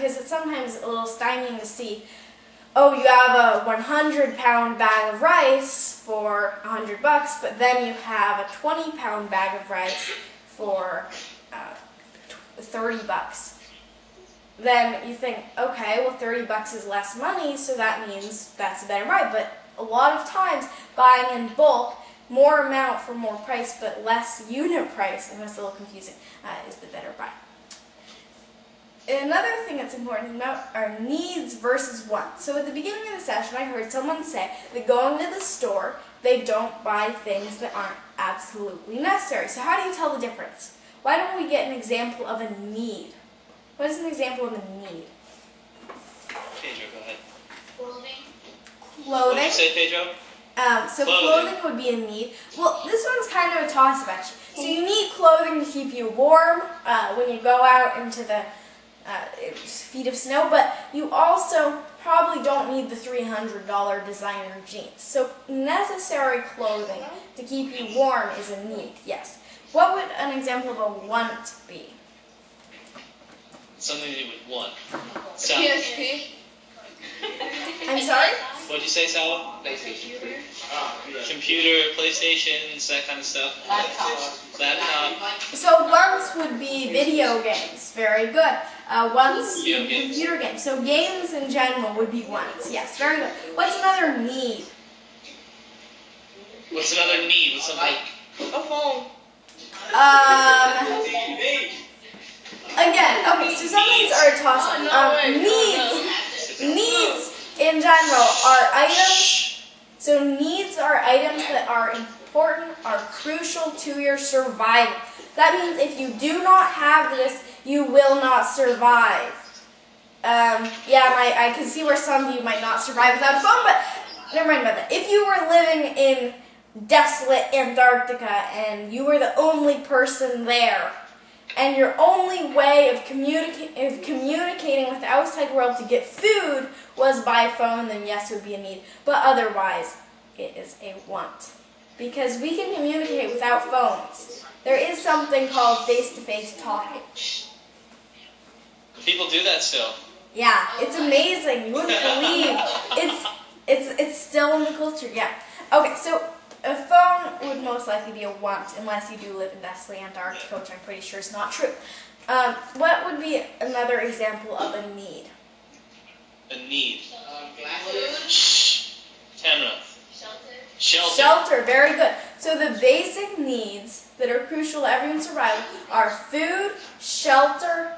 because it's sometimes a little stymieing to see, oh, you have a 100-pound bag of rice for $100, but then you have a 20-pound bag of rice for $30. Then you think, okay, well, $30 is less money, so that means that's a better buy. But a lot of times, buying in bulk, more amount for more price, but less unit price, and that's a little confusing, is the better buy. Another thing that's important to note are needs versus wants. So at the beginning of the session, I heard someone say that going to the store, they don't buy things that aren't absolutely necessary. So how do you tell the difference? Why don't we get an example of a need? What is an example of a need? Pedro, go ahead. Clothing. What did you say, Pedro? So clothing would be a need. Well, this one's kind of a toss-up, actually. So you need clothing to keep you warm when you go out into the feet of snow, but you also probably don't need the $300 designer jeans. So necessary clothing to keep you warm is a need, yes. What would an example of a want be? Something that you would want. PSP. I'm sorry? What did you say, Sal? PlayStation. Computer, PlayStations, that kind of stuff. Laptop. So wants would be video games. Very good. Wants computer games. So games in general would be wants. Yes, very good. What's another need? What's another need? What's something? A phone. Again, okay, so some of these are a toss-up. Needs in general are items. So needs are items that are important, are crucial to your survival. That means if you do not have this, you will not survive. I can see where some of you might not survive without a phone, but never mind about that. If you were living in desolate Antarctica and you were the only person there, and your only way of communicating with the outside world to get food was by phone, then yes, it would be a need. But otherwise, it is a want. Because we can communicate without phones. There is something called face-to-face talking. People do that still. Yeah, it's amazing. You wouldn't believe. It's still in the culture, yeah. Okay, so a phone would most likely be a want, unless you do live in desolate Antarctica, which I'm pretty sure is not true. What would be another example of a need? A need. Tamara. Shelter. Shelter, very good. So the basic needs that are crucial to everyone's survival are food, shelter,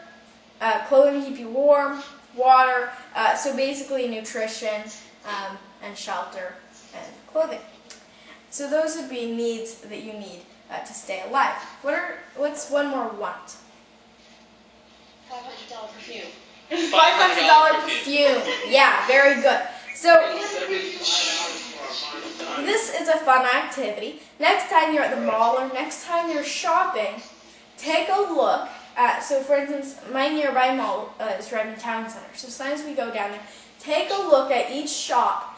clothing to keep you warm, water, so basically nutrition, and shelter and clothing. So those would be needs that you need to stay alive. What's one more want? $500 perfume. $500 perfume. Yeah, very good. So this is a fun activity. Next time you're at the mall or next time you're shopping, take a look at, so for instance, my nearby mall is right in town center. So sometimes we go down there, take a look at each shop.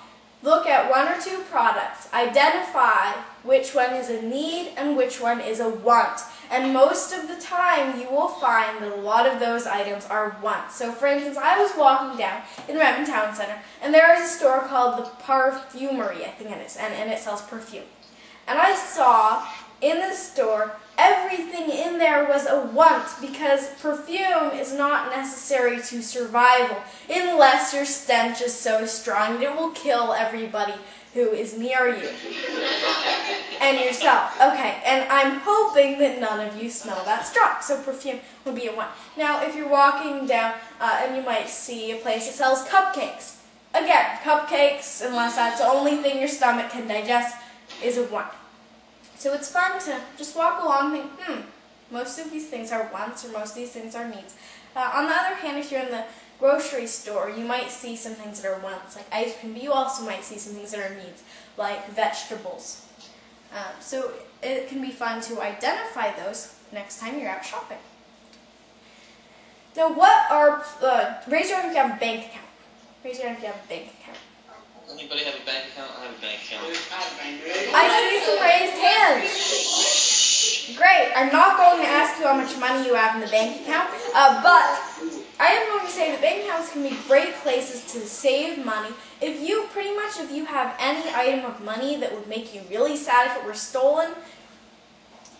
Look at one or two products, identify which one is a need and which one is a want. And most of the time you will find that a lot of those items are wants. So for instance, I was walking down in Redmond Town Center and there is a store called the Parfumery, I think it is, and it sells perfume. And I saw in the store everything in there was a want because perfume is not necessary to survival unless your stench is so strong that it will kill everybody who is near you and yourself. Okay, and I'm hoping that none of you smell that strong, so perfume would be a want. Now, if you're walking down and you might see a place that sells cupcakes. Again, cupcakes, unless that's the only thing your stomach can digest, is a want. So it's fun to just walk along and think, most of these things are wants or most of these things are needs. On the other hand, if you're in the grocery store, you might see some things that are wants, like ice cream, but you also might see some things that are needs, like vegetables. So it can be fun to identify those next time you're out shopping. Now, raise your hand if you have a bank account. Raise your hand if you have a bank account. Anybody have a bank account? I have a bank account. I see some raised hands. Great. I'm not going to ask you how much money you have in the bank account, but I am going to say that bank accounts can be great places to save money. If you have any item of money that would make you really sad if it were stolen,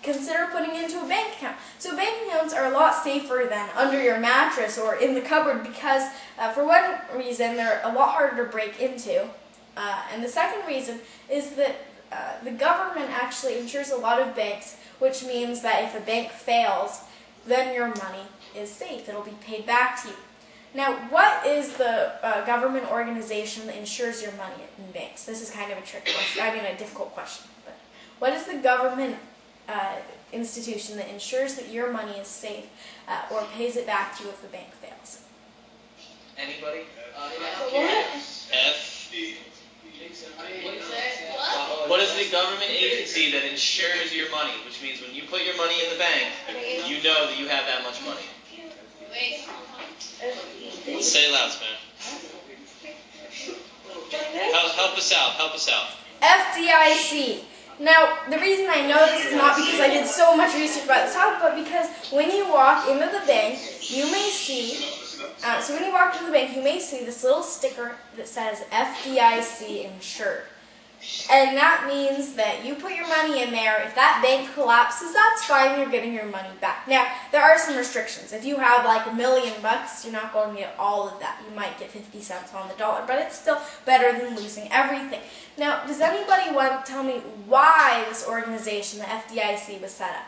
consider putting it into a bank account. So bank accounts are a lot safer than under your mattress or in the cupboard because for one reason they're a lot harder to break into. And the second reason is that the government actually insures a lot of banks, which means that if a bank fails, then your money is safe. It'll be paid back to you. Now, what is the government organization that insures your money in banks? This is kind of a trick question. I mean, a difficult question. But what is the government institution that ensures that your money is safe or pays it back to you if the bank fails? Anybody? F. What is the government agency that insures your money? Which means when you put your money in the bank, you know that you have that much money. Say it loud, man. Help us out. Help us out. FDIC. Now, the reason I know this is not because I did so much research about this topic, but because when you walk into the bank, you may see, this little sticker that says FDIC insured. And that means that you put your money in there. If that bank collapses, that's fine. You're getting your money back. Now, there are some restrictions. If you have like $1 million, you're not going to get all of that. You might get 50 cents on the dollar, but it's still better than losing everything. Now, does anybody want to tell me why this organization, the FDIC, was set up?